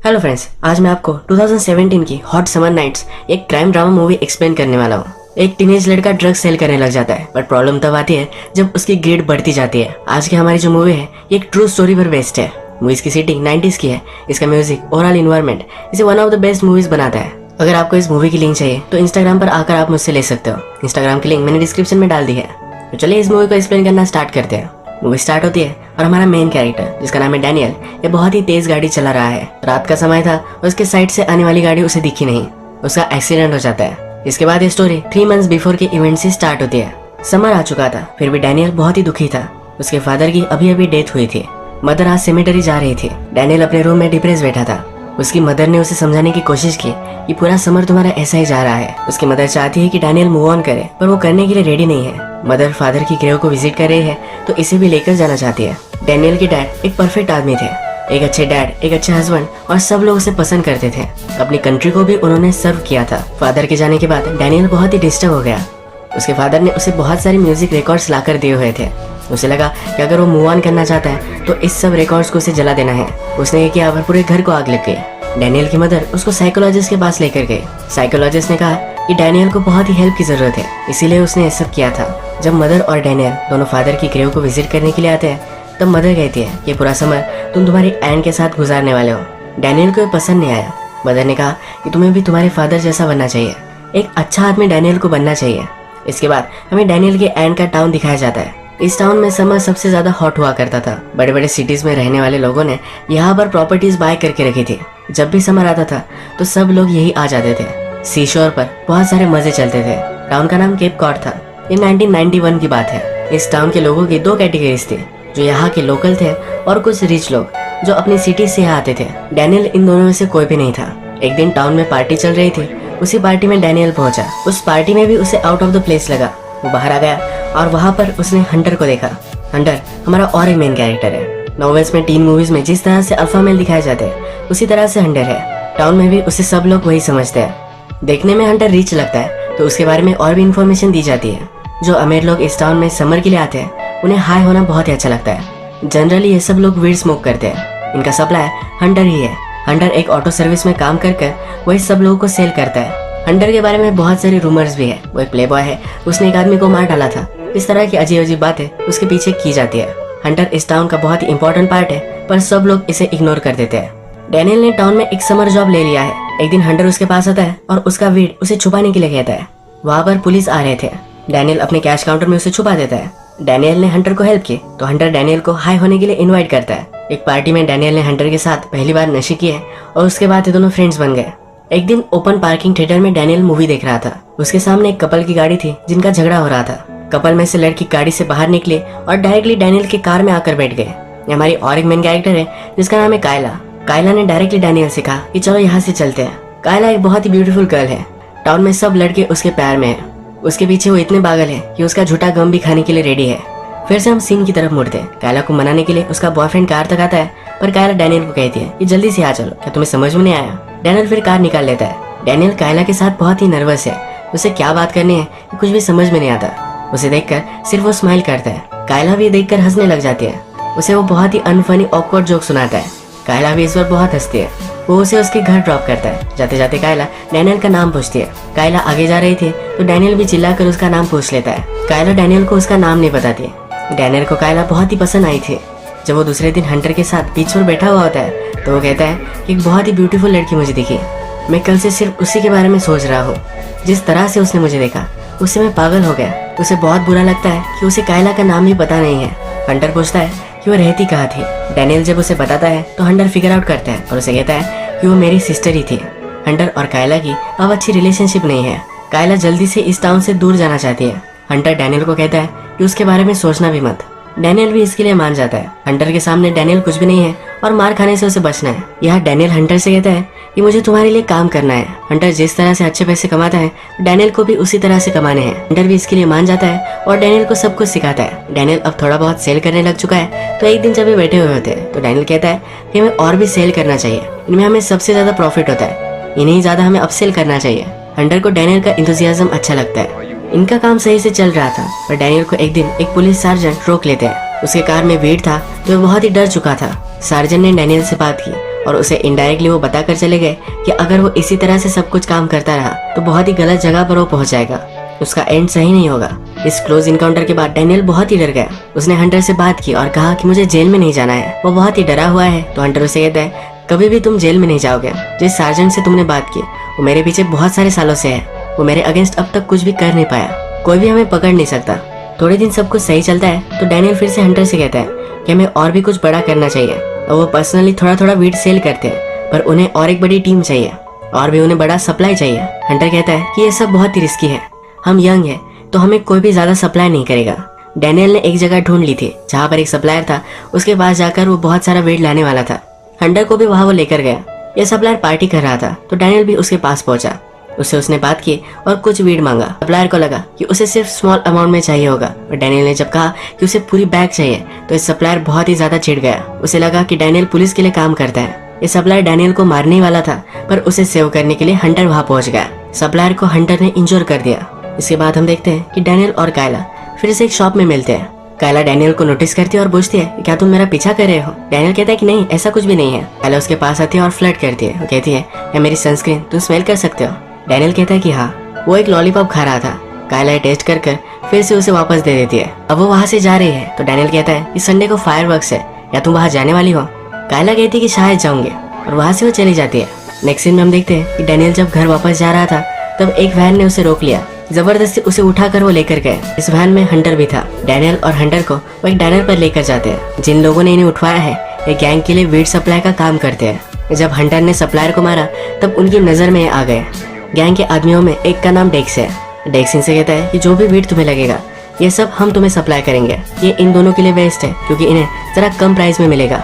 Hello friends, आज मैं आपको 2017 की हॉट समर नाइट्स एक क्राइम ड्रामा मूवी एक्सप्लेन करने वाला हूँ। एक टीनेज लड़का ड्रग सेल करने लग जाता है, बट प्रॉब्लम तब आती है जब उसकी ग्रेड बढ़ती जाती है। आज की हमारी जो मूवी है ये एक ट्रू स्टोरी पर बेस्ड है। मूवी की सीटिंग 90s की है। इसका म्यूजिक, ओवरऑल इन्वायरमेंट इसे one of the best movies बनाता है। अगर आपको इस मूवी की लिंक चाहिए तो इंस्टाग्राम पर आकर आप मुझसे ले सकते हो। इंस्टाग्राम की लिंक मैंने डिस्क्रिप्शन में डाल दी है। तो चलिए इस मूवी को एक्सप्लेन करना स्टार्ट करते हैं। मूवी स्टार्ट होती है और हमारा मेन कैरेक्टर जिसका नाम है डैनियल, ये बहुत ही तेज गाड़ी चला रहा है। रात का समय था और उसके साइड से आने वाली गाड़ी उसे दिखी नहीं। उसका एक्सीडेंट हो जाता है। इसके बाद ये स्टोरी 3 मंथ्स बिफोर के इवेंट से स्टार्ट होती है। समर आ चुका था, फिर भी डैनियल बहुत ही दुखी था। उसके फादर की अभी अभी डेथ हुई थी। मदर आज सेमेटरी जा रही थी। डैनियल अपने रूम में डिप्रेस बैठा था। उसकी मदर ने उसे समझाने की कोशिश की कि पूरा समर तुम्हारा ऐसा ही जा रहा है। उसकी मदर चाहती है कि डैनियल मूव ऑन करे, पर वो करने के लिए रेडी नहीं है। मदर फादर की ग्रेव को विजिट कर रही है तो इसे भी लेकर जाना चाहती है। डैनियल के डैड एक परफेक्ट आदमी थे, एक अच्छे डैड, एक अच्छे हस्बैंड, और सब लोग उसे पसंद करते थे। अपनी कंट्री को भी उन्होंने सर्व किया था। फादर के जाने के बाद डैनियल बहुत ही डिस्टर्ब हो गया। उसके फादर ने उसे बहुत सारे म्यूजिक रिकॉर्ड्स लाकर दिए हुए थे। उसे लगा कि अगर वो मूव ऑन करना चाहता है तो इस सब रिकॉर्ड्स को उसे जला देना है। उसने ये किया और पूरे घर को आग लग गई। डैनियल की मदर उसको साइकोलॉजिस्ट के पास लेकर गई। साइकोलॉजिस्ट ने कहा कि डैनियल को बहुत ही हेल्प की जरूरत है, इसीलिए उसने ये सब किया था। जब मदर और डैनियल दोनों फादर की ग्रेव को विजिट करने के लिए आते हैं तब मदर कहती है कि पूरा समर तुम तुम्हारी एंड के साथ गुजारने वाले हो। डैनियल को ये पसंद नहीं आया। मदर ने कहा कि तुम्हें भी तुम्हारे फादर जैसा बनना चाहिए, एक अच्छा आदमी डैनियल को बनना चाहिए। इसके बाद हमें डैनियल के एंड का टाउन दिखाया जाता है। इस टाउन में समर सबसे ज्यादा हॉट हुआ करता था। बड़े बड़े सिटीज में रहने वाले लोगों ने यहाँ पर प्रॉपर्टीज बाय करके रखी थी। जब भी समर आता था तो सब लोग यही आ जाते थे। सी शोर पर बहुत सारे मजे चलते थे। टाउन का नाम केप कॉड था। ये 1991 की बात है। इस टाउन के लोगों की 2 कैटेगरीज थी, जो यहाँ के लोकल थे और कुछ रिच लोग जो अपनी सिटी से यहाँ आते थे। डैनियल इन दोनों में से कोई भी नहीं था। एक दिन टाउन में पार्टी चल रही थी। उसी पार्टी में डैनियल पहुंचा। उस पार्टी में भी उसे आउट ऑफ द प्लेस लगा। वो बाहर आ गया और वहाँ पर उसने हंटर को देखा। हंटर हमारा और एक मेन कैरेक्टर है। नॉवेल्स में, टीन मूवीज में जिस तरह से अल्फा मेल दिखाए जाते हैं उसी तरह से हंटर है। टाउन में भी उसे सब लोग वही समझते हैं। देखने में हंटर रिच लगता है तो उसके बारे में और भी इन्फॉर्मेशन दी जाती है। जो अमीर लोग इस टाउन में समर के लिए आते हैं उन्हें हाई होना बहुत ही अच्छा लगता है। जनरली ये सब लोग वीड स्मोक करते हैं। इनका सप्लाई हंटर ही है। हंटर एक ऑटो सर्विस में काम कर वही सब लोगों को सेल करता है। हंटर के बारे में बहुत सारी रूमर्स भी है। वो एक प्लेबॉय है, उसने एक आदमी को मार डाला था। इस तरह की अजीब अजीब बातें उसके पीछे की जाती है। हंटर इस टाउन का बहुत ही इंपॉर्टेंट पार्ट है, पर सब लोग इसे इग्नोर कर देते हैं। डैनियल ने टाउन में एक समर जॉब ले लिया है। एक दिन हंटर उसके पास आता है और उसका वीड उसे छुपाने के लिए कहता है। वहाँ पर पुलिस आ रहे थे। डैनियल अपने कैश काउंटर में उसे छुपा देता है। डैनियल ने हंटर को हेल्प की तो हंटर डैनियल को हाई होने के लिए इनवाइट करता है। एक पार्टी में डैनियल ने हंटर के साथ पहली बार नशे किए और उसके बाद ये दोनों फ्रेंड्स बन गए। एक दिन ओपन पार्किंग थिएटर में डैनियल मूवी देख रहा था। उसके सामने एक कपल की गाड़ी थी जिनका झगड़ा हो रहा था। कपल में से लड़की गाड़ी से बाहर निकले और डायरेक्टली डैनियल की कार में आकर बैठ गए। ये हमारी और एक मेन कैरेक्टर है जिसका नाम है कायला। कायला ने डायरेक्टली डैनियल से कहा कि चलो यहाँ से चलते हैं। कायला एक बहुत ही ब्यूटीफुल गर्ल है। टाउन में सब लड़के उसके प्यार में है। उसके पीछे वो इतने पागल है कि उसका झूठा गम भी खाने के लिए रेडी है। फिर से हम सीन की तरफ मुड़ते हैं। कायला को मनाने के लिए उसका बॉयफ्रेंड कार तक आता है, पर कायला डैनियल को कहती है कि जल्दी से आ चलो, क्या तुम्हें समझ में नहीं आया। डैनियल फिर कार निकाल लेता है। डैनियल कायला के साथ बहुत ही नर्वस है। उसे क्या बात करनी है कुछ भी समझ में नहीं आता। उसे देखकर सिर्फ वो स्माइल करता है। कायला भी देखकर हंसने लग जाती है। उसे वो बहुत ही अनफनी ऑकवर्ड जोक सुनाता है। कायला भी इस बार बहुत हंसती है। वो उसे उसके घर ड्रॉप करता है। जाते जाते कायला डैनियल का नाम पूछती है। कायला आगे जा रही थी तो डैनियल भी चिल्लाकर उसका नाम पूछ लेता है। कायला डैनियल को उसका नाम नहीं बताती। डैनियल को कायला बहुत ही पसंद आई थी। जब वो दूसरे दिन हंटर के साथ बीच पर बैठा हुआ होता है तो वो कहता है कि एक बहुत ही ब्यूटीफुल लड़की मुझे दिखी। मैं कल से सिर्फ उसी के बारे में सोच रहा हूँ। जिस तरह से उसने मुझे देखा उससे मैं पागल हो गया। उसे बहुत बुरा लगता है कि उसे कायला का नाम भी पता नहीं है। हंटर पूछता है कि वो रहती कहाँ थी। डैनियल जब उसे बताता है तो हंटर फिगर आउट करता है और उसे कहता है कि वो मेरी सिस्टर ही थी। हंटर और कायला की अब अच्छी रिलेशनशिप नहीं है। कायला जल्दी से इस टाउन से दूर जाना चाहती है। हंटर डैनियल को कहता है कि उसके बारे में सोचना भी मत। डैनियल भी इसके लिए मान जाता है। हंटर के सामने डैनियल कुछ भी नहीं है और मार खाने से उसे बचना है। यहाँ डैनियल हंटर से कहता है कि मुझे तुम्हारे लिए काम करना है। हंटर जिस तरह से अच्छे पैसे कमाता है डैनियल को भी उसी तरह से कमाने हैं। हंटर भी इसके लिए मान जाता है और डैनियल को सब कुछ सिखाता है। डैनियल अब थोड़ा बहुत सेल करने लग चुका है। तो एक दिन जब वे बैठे हुए होते हैं तो डैनियल कहता है कि हमें और भी सेल करना चाहिए। इनमें हमें सबसे ज्यादा प्रॉफिट होता है, इन्हें ज्यादा हमें अपसेल करना चाहिए। हंटर को डैनियल का इंथुसियाज्म अच्छा लगता है। इनका काम सही से चल रहा था पर डैनियल को एक दिन एक पुलिस सार्जेंट रोक लेते हैं। उसके कार में भीड़ था तो वह बहुत ही डर चुका था। सार्जेंट ने डैनियल से बात की और उसे इनडायरेक्टली वो बताकर चले गए कि अगर वो इसी तरह से सब कुछ काम करता रहा तो बहुत ही गलत जगह पर वो पहुंच जाएगा, उसका एंड सही नहीं होगा। इस क्लोज इनकाउंटर के बाद डैनियल बहुत ही डर गया। उसने हंटर से बात की और कहा कि मुझे जेल में नहीं जाना है। वो बहुत ही डरा हुआ है तो हंटर उसे कहता है कभी भी तुम जेल में नहीं जाओगे। जिस सार्जेंट से तुमने बात की वो मेरे पीछे बहुत सारे सालों से है, वो मेरे अगेंस्ट अब तक कुछ भी कर नहीं पाया, कोई भी हमें पकड़ नहीं सकता। थोड़े दिन सब कुछ सही चलता है तो डैनियल फिर से हंटर से कहता है कि हमें और भी कुछ बड़ा करना चाहिए और वो पर्सनली थोड़ा थोड़ा वीट सेल करते हैं, पर उन्हें और एक बड़ी टीम चाहिए और भी उन्हें बड़ा सप्लाई चाहिए। हंटर कहता है कि ये सब बहुत ही रिस्की है, हम यंग है तो हमें कोई भी ज्यादा सप्लाई नहीं करेगा। डैनियल ने एक जगह ढूंढ ली थी जहाँ पर एक सप्लायर था, उसके पास जाकर वो बहुत सारा वेट लाने वाला था। हंटर को भी वहाँ वो लेकर गया। ये सप्लायर पार्टी कर रहा था तो डैनियल भी उसके पास पहुंचा। उससे उसने बात की और कुछ वीड मांगा। सप्लायर को लगा कि उसे सिर्फ स्मॉल अमाउंट में चाहिए होगा, और डैनियल ने जब कहा कि उसे पूरी बैग चाहिए तो इस सप्लायर बहुत ही ज्यादा चिढ़ गया। उसे लगा कि डैनियल पुलिस के लिए काम करता है। ये सप्लायर डैनियल को मारने ही वाला था, पर उसे सेव करने के लिए हंटर वहाँ पहुंच गया। सप्लायर को हंटर ने इंजोर कर दिया। इसके बाद हम देखते हैं कि डैनियल और कायला फिर से एक शॉप में मिलते हैं। कायला डैनियल को नोटिस करती है और पूछती है क्या तुम मेरा पीछा कर रहे हो। डैनियल कहता है कि नहीं, ऐसा कुछ भी नहीं है। कायला उसके पास आती है और फ्लर्ट करती है। वो कहती है ये मेरी सनस्क्रीन तुम स्मेल कर सकते हो। डैनियल कहता है कि हाँ। वो एक लॉलीपॉप खा रहा था। कायला टेस्ट कर फिर से उसे वापस दे देती है। अब वो वहाँ से जा रही है तो डैनियल कहता है इस संडे को फायरवर्क्स है, या तुम वहाँ जाने वाली हो। कायला कहती है कि शायद जाऊंगे और वहाँ से वो चली जाती है। नेक्स्ट सीन में हम देखते हैं कि डैनियल जब घर वापस जा रहा था तब एक वैन ने उसे रोक लिया। जबरदस्ती उसे उठाकर वो लेकर गए। इस वैन में हंटर भी था। डैनियल और हंटर को वो एक डायनर पर लेकर जाते हैं। जिन लोगों ने इन्हें उठवाया है ये गैंग के लिए वीट सप्लाई का काम करते हैं। जब हंटर ने सप्लायर को मारा तब उनकी नजर में आ गए। गैंग के आदमियों में एक का नाम डेक्स है। डेक्स इनसे कहता है कि जो भी वीट तुम्हें लगेगा ये सब हम तुम्हें सप्लाई करेंगे। ये इन दोनों के लिए बेस्ट है क्योंकि इन्हें जरा कम प्राइस में मिलेगा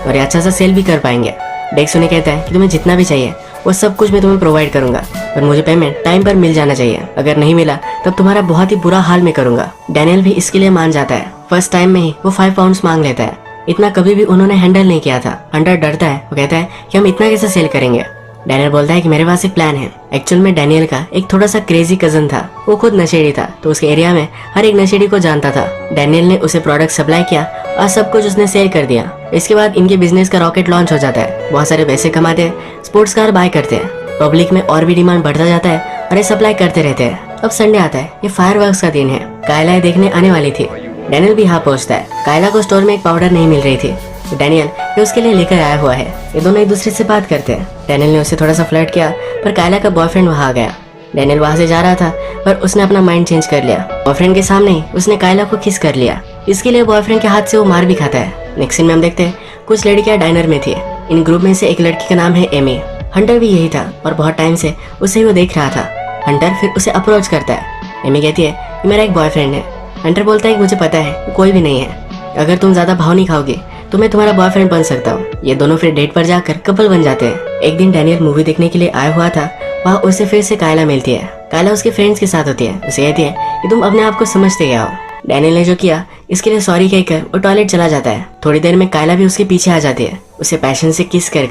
और ये अच्छा सा सेल भी कर पाएंगे। डेक्स उन्हें कहता है कि तुम्हें जितना भी चाहिए वो सब कुछ मैं तुम्हें प्रोवाइड करूंगा, पर मुझे पेमेंट टाइम पर मिल जाना चाहिए। अगर नहीं मिला तब तुम्हारा बहुत ही बुरा हाल में करूंगा। डैनियल भी इसके लिए मान जाता है। फर्स्ट टाइम में ही वो 5 पाउंड्स मांग लेता है। इतना कभी भी उन्होंने हैंडल नहीं किया था। हंटर डरता है। वो कहता है कि हम इतना कैसे सेल करेंगे। डैनियल बोलता है कि मेरे पास एक प्लान है। एक्चुअल में डैनियल का एक थोड़ा सा क्रेजी कजन था। वो खुद नशेड़ी था तो उसके एरिया में हर एक नशेड़ी को जानता था। डैनियल ने उसे प्रोडक्ट सप्लाई किया और सब कुछ उसने सेल कर दिया। इसके बाद इनके बिजनेस का रॉकेट लॉन्च हो जाता है। बहुत सारे पैसे कमाते हैं, स्पोर्ट्स कार बाय करते हैं, पब्लिक में और भी डिमांड बढ़ता जाता है और ये सप्लाई करते रहते हैं। अब संडे आता है, ये फायरवर्क्स का दिन है। कायला ये देखने आने वाली थी। डैनियल भी यहाँ पहुँचता है। कायला को स्टोर में एक पाउडर नहीं मिल रही थी तो डैनियल ये उसके लिए लेकर आया हुआ है। ये दोनों एक दूसरे से बात करते हैं। डैनियल ने उसे थोड़ा सा फ्लर्ट किया पर कायला का बॉयफ्रेंड वहाँ आ गया। डैनियल वहाँ से जा रहा था पर उसने अपना माइंड चेंज कर लिया। बॉयफ्रेंड के सामने ही उसने कायला को किस कर लिया। इसके लिए बॉयफ्रेंड के हाथ से वो मार भी खाता है। नेक्स्ट सीन में हम देखते हैं कुछ लड़कियां डाइनर में थी। इन ग्रुप में से एक लड़की का नाम है एमी। हंटर भी यही था और बहुत टाइम से उसे वो देख रहा था। हंटर फिर उसे अप्रोच करता है। एमी कहती है कि मेरा एक बॉयफ्रेंड है। हंटर बोलता है कि मुझे पता है कोई भी नहीं है, अगर तुम ज्यादा भाव नहीं खाओगे तो मैं तुम्हारा बॉयफ्रेंड बन सकता हूँ। ये दोनों फिर डेट पर जाकर कपल बन जाते हैं। एक दिन डैनियल मूवी देखने के लिए आया हुआ था। वहाँ उसे फिर से कायला मिलती है। कायला उसके फ्रेंड्स के साथ होती है। उसे कहती है कि तुम अपने आप को समझते गया हो। डैनियल ने जो किया इसके लिए सॉरी कहकर वो टॉयलेट चला जाता है। थोड़ी देर में कायला भी उसके पीछे आ जाती है। उसे पैशन से किस कर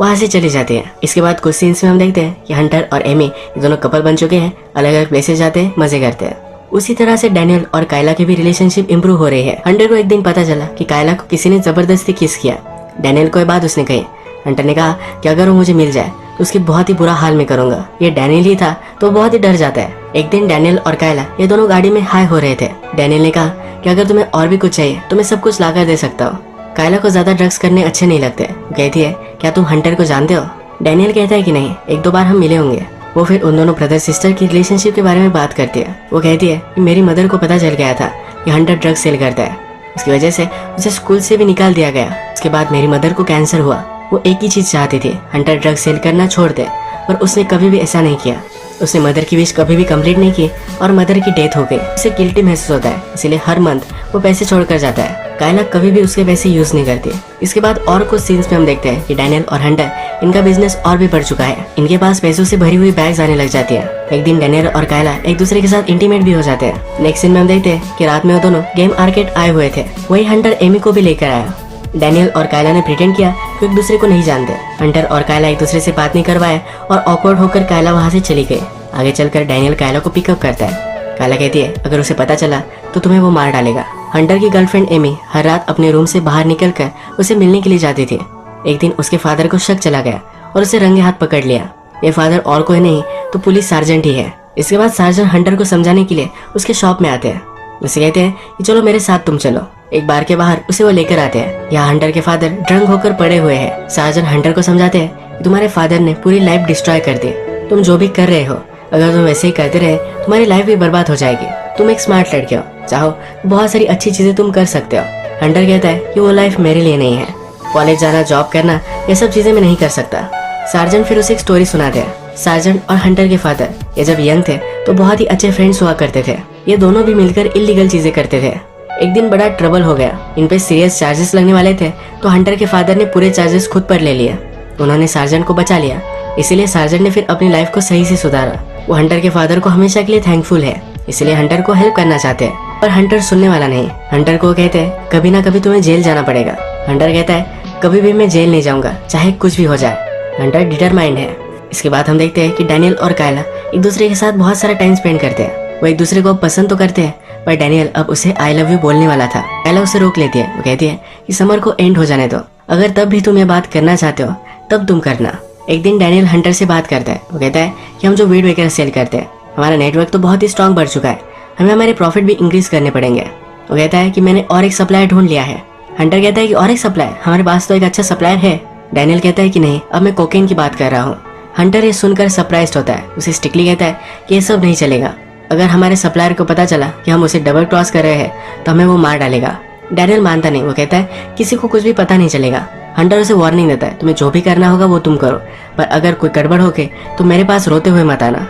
वहाँ से चली जाती है। इसके बाद कुछ सीन्स में हम देखते हैं कि हंटर और एमी दोनों कपल बन चुके हैं, अलग अलग प्लेसेस जाते हैं, मजे करते हैं। उसी तरह से डैनियल और कायला की भी रिलेशनशिप इंप्रूव हो रही है। हंटर को एक दिन पता चला कि कायला को किसी ने जबरदस्ती किस किया। डैनियल को ये बात उसने कही। हंटर ने कहा कि अगर वो मुझे मिल जाए तो उसकी बहुत ही बुरा हाल में करूंगा। ये डैनियल ही था तो बहुत ही डर जाता है। एक दिन डैनियल और कायला ये दोनों गाड़ी में हाई हो रहे थे। डैनियल ने कहा कि अगर तुम्हें और भी कुछ चाहिए तो मैं सब कुछ लाकर दे सकता हूँ। कायला को ज्यादा ड्रग्स करने अच्छे नहीं लगते। कहती है क्या तुम हंटर को जानते हो। डैनियल कहता है कि नहीं, 1-2 बार हम मिले होंगे। वो फिर उन दोनों ब्रदर सिस्टर की रिलेशनशिप के बारे में बात करती है। वो कहती है कि मेरी मदर को पता चल गया था कि हंटर ड्रग्स सेल करता है, उसकी वजह से उसे स्कूल से भी निकाल दिया गया। उसके बाद मेरी मदर को कैंसर हुआ। वो एक ही चीज चाहती थी, हंटर ड्रग्स सेल करना छोड़ दे, पर उसने कभी भी ऐसा नहीं किया। उसने मदर की विश कभी भी कंप्लीट नहीं की और मदर की डेथ हो गई। उसे गिल्टी महसूस होता है, इसलिए हर मंथ वो पैसे छोड़कर जाता है। कायला कभी भी उसके पैसे यूज नहीं करती। इसके बाद और कुछ सीन्स में हम देखते हैं कि डैनियल और हंटर इनका बिजनेस और भी बढ़ चुका है। इनके पास पैसों से भरी हुई बैग्स आने लग जाती है। एक दिन डैनियल और कायला एक दूसरे के साथ इंटीमेट भी हो जाते हैं। नेक्स्ट सीन में हम देखते हैं कि रात में वो दोनों गेम आर्केड आए हुए थे। वही हंटर एमी को भी लेकर आया। डैनियल और कायला ने प्रिटेंड किया कि एक दूसरे को नहीं जानते। हंटर और कायला एक दूसरे से बात नहीं करवाए और ऑकवर्ड होकर कायला वहाँ से चली गई। आगे चलकर डैनियल कायला को पिकअप करता है। कायला कहती है अगर उसे पता चला तो तुम्हें वो मार डालेगा। हंटर की गर्लफ्रेंड एमी हर रात अपने रूम से बाहर निकलकर उसे मिलने के लिए जाती थी। एक दिन उसके फादर को शक चला गया और उसे रंगे हाथ पकड़ लिया। ये फादर और कोई नहीं तो पुलिस सार्जेंट ही है। इसके बाद सार्जेंट हंटर को समझाने के लिए उसके शॉप में आते हैं। उसे कहते हैं कि चलो मेरे साथ तुम चलो। एक बार के बाहर उसे वो लेकर आते हैं। यहाँ हंटर के फादर ड्रंक होकर पड़े हुए हैं। सार्जेंट हंटर को समझाते हैं कि तुम्हारे फादर ने पूरी लाइफ डिस्ट्रॉय कर दी। तुम जो भी कर रहे हो, अगर तुम वैसे ही करते रहे तुम्हारी लाइफ भी बर्बाद हो जाएगी। तुम एक स्मार्ट लड़के हो, चाहो तो बहुत सारी अच्छी चीजें तुम कर सकते हो। हंटर कहता है कि वो लाइफ मेरे लिए नहीं है। कॉलेज जाना, जॉब करना, ये सब चीजें मैं नहीं कर सकता। सार्जेंट फिर उसे एक स्टोरी सुनाते हैं। सार्जेंट और हंटर के फादर ये जब यंग थे तो बहुत ही अच्छे फ्रेंड्स हुआ करते थे। ये दोनों भी मिलकर इलीगल चीजें करते थे। एक दिन बड़ा ट्रबल हो गया। इन पे सीरियस चार्जेस लगने वाले थे तो हंटर के फादर ने पूरे चार्जेस खुद पर ले लिए। उन्होंने सार्जेंट को बचा लिया, इसीलिए सार्जेंट ने फिर अपनी लाइफ को सही से सुधारा। वो हंटर के फादर को हमेशा के लिए थैंकफुल है, इसलिए हंटर को हेल्प करना चाहते हैं। पर हंटर सुनने वाला नहीं। हंटर को कहते हैं कभी ना कभी तुम्हें जेल जाना पड़ेगा। हंटर कहता है कभी भी मैं जेल नहीं जाऊंगा, चाहे कुछ भी हो जाए। हंटर डिटरमाइंड है। इसके बाद हम देखते हैं कि डैनियल और कायला एक दूसरे के साथ बहुत सारा टाइम स्पेंड करते हैं। वो एक दूसरे को पसंद तो करते हैं, पर डैनियल अब उसे आई लव यू बोलने वाला था। कायला उसे रोक लेती है। वो कहती है कि समर को एंड हो जाने दो, अगर तब भी तुम ये बात करना चाहते हो तब तुम करना। एक दिन डैनियल हंटर से बात करता है। वो कहता है कि हम जो वीड वगैरह सेल करते हैं, हमारा नेटवर्क तो बहुत ही स्ट्रांग बढ़ चुका है, हमें हमारे प्रॉफिट भी इंक्रीज करने पड़ेंगे। वो कहता है कि मैंने और एक सप्लायर ढूंढ लिया है। हंटर कहता है कि और एक सप्लायर? हमारे पास तो एक अच्छा सप्लायर है। डैनियल कहता है कि नहीं, अब मैं कोकेन की बात कर रहा हूँ। हंटर ये सुनकर सरप्राइज्ड होता है। उसे स्ट्रिक्टली कहता है कि ये सब नहीं चलेगा, अगर हमारे सप्लायर को पता चला कि हम उसे डबल क्रॉस कर रहे हैं तो हमें वो मार डालेगा। डैनियल मानता नहीं। वो कहता है किसी को कुछ भी पता नहीं चलेगा। हंटर उसे वार्निंग देता है तुम्हें जो भी करना होगा वो तुम करो, पर अगर कोई गड़बड़ हो गई तो मेरे पास रोते हुए मत आना।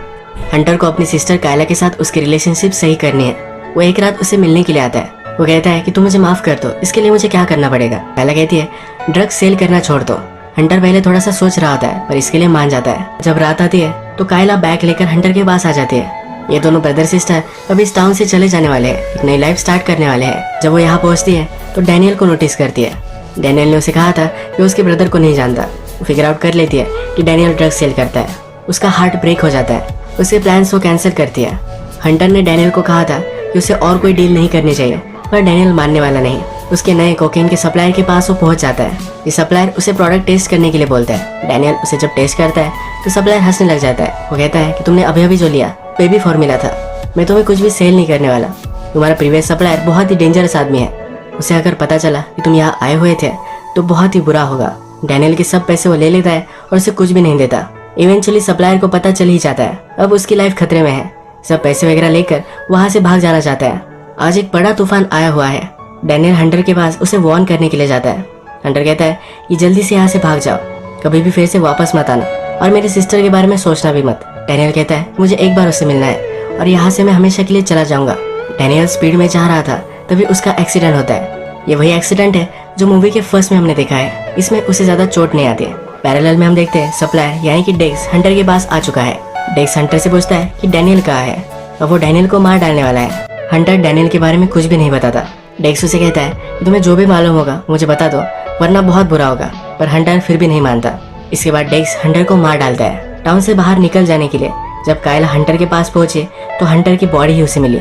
हंटर को अपनी सिस्टर कायला के साथ उसकी रिलेशनशिप सही करनी है। वो एक रात उसे मिलने के लिए आता है। वो कहता है कि तुम मुझे माफ कर दो, इसके लिए मुझे क्या करना पड़ेगा? कायला कहती है ड्रग्स सेल करना छोड़ दो। हंटर पहले थोड़ा सा सोच रहा होता है पर इसके लिए मान जाता है। जब रात आती है तो कायला बैग लेकर हंटर के पास आ जाती है। ये दोनों ब्रदर सिस्टर अब इस टाउन से चले जाने वाले हैं, एक नई लाइफ स्टार्ट करने वाले हैं। जब वो यहाँ पहुँचती है तो डैनियल को नोटिस करती है। डैनियल ने उसे कहा था कि उसके ब्रदर को नहीं जानता। वो फिगर आउट कर लेती है कि डैनियल ड्रग्स सेल करता है। उसका हार्ट ब्रेक हो जाता है। उसके प्लान्स वो कैंसिल करती है। हंटर ने डैनियल को कहा था कि उसे और कोई डील नहीं करनी चाहिए, पर डैनियल मानने वाला नहीं। उसके नए कोकेन के सप्लायर के पास वो पहुंच जाता है। ये सप्लायर उसे प्रोडक्ट टेस्ट करने के लिए बोलता है। डैनियल उसे जब टेस्ट करता है तो सप्लायर हंसने लग जाता है। वो कहता है कि तुमने अभी अभी जो लिया बेबी फॉर्मूला था, मैं तुम्हें कुछ भी सेल नहीं करने वाला। तुम्हारा प्रीवियस सप्लायर बहुत ही डेंजरस आदमी है, उसे अगर पता चला कि तुम यहाँ आए हुए थे तो बहुत ही बुरा होगा। डैनियल के सब पैसे वो ले लेता है और उसे कुछ भी नहीं देता। इवेंचुअली सप्लायर को पता चल ही जाता है, अब उसकी लाइफ खतरे में है। सब पैसे वगैरह लेकर वहाँ से भाग जाना चाहता है। आज एक बड़ा तूफान आया हुआ है। डैनियल हंटर के पास उसे वार्न करने के लिए जाता है। हंटर कहता है कि जल्दी से यहाँ से भाग जाओ, कभी भी फिर से वापस मत आना, और मेरे सिस्टर के बारे में सोचना भी मत। डैनियल कहता है मुझे एक बार उससे मिलना है और यहाँ से मैं हमेशा के लिए चला जाऊंगा। डैनियल स्पीड में जा रहा था तभी उसका एक्सीडेंट होता है। ये वही एक्सीडेंट है जो मूवी के फर्स्ट में हमने देखा है। इसमें उसे ज्यादा चोट नहीं आती है। पैरेलल में हम देखते हैं सप्लायर यानी कि डेक्स हंटर के पास आ चुका है। डेक्स हंटर से पूछता है कि डैनियल कहाँ है और वो डैनियल को मार डालने वाला है। हंटर डैनियल के बारे में कुछ भी नहीं बताता। डेक्स उसे कहता है कि तुम्हें जो भी मालूम होगा मुझे बता दो, वरना बहुत बुरा होगा, पर हंटर फिर भी नहीं मानता। इसके बाद डेक्स हंटर को मार डालता है। टाउन से बाहर निकल जाने के लिए जब कायला हंटर के पास पहुंचे तो हंटर की बॉडी ही उसे मिली।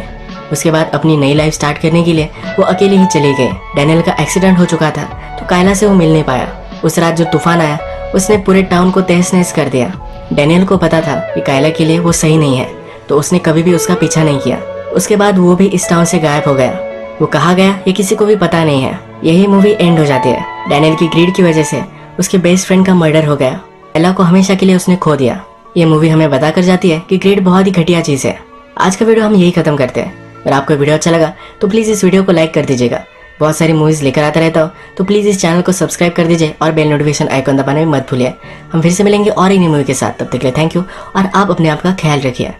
उसके बाद अपनी नई लाइफ स्टार्ट करने के लिए वो अकेले ही चले गए। डैनियल का एक्सीडेंट हो चुका था तो कायला से वो मिल नहीं पाया। उस रात जो तूफान आया उसने पूरे टाउन को तहस नहस कर दिया। डैनियल को पता था कि कायला के लिए वो सही नहीं है, तो उसने कभी भी उसका पीछा नहीं किया। उसके बाद वो भी इस टाउन से गायब हो गया। वो कहाँ गया ये किसी को भी पता नहीं है। यही मूवी एंड हो जाती है। डैनियल की ग्रीड की वजह से उसके बेस्ट फ्रेंड का मर्डर हो गया। कायला को हमेशा के लिए उसने खो दिया। ये मूवी हमें बता कर जाती है कि ग्रीड बहुत ही घटिया चीज है। आज का वीडियो हम यही खत्म करते हैं। अगर आपको वीडियो अच्छा लगा तो प्लीज इस वीडियो को लाइक कर दीजिएगा। बहुत सारी मूवीज लेकर आता रहता हूँ, तो प्लीज इस चैनल को सब्सक्राइब कर दीजिए और बेल नोटिफिकेशन आइकन दबाना भी मत भूलिए। हम फिर से मिलेंगे और एक नई मूवी के साथ। तब तक के लिए थैंक यू और आप अपने आप का ख्याल रखिए।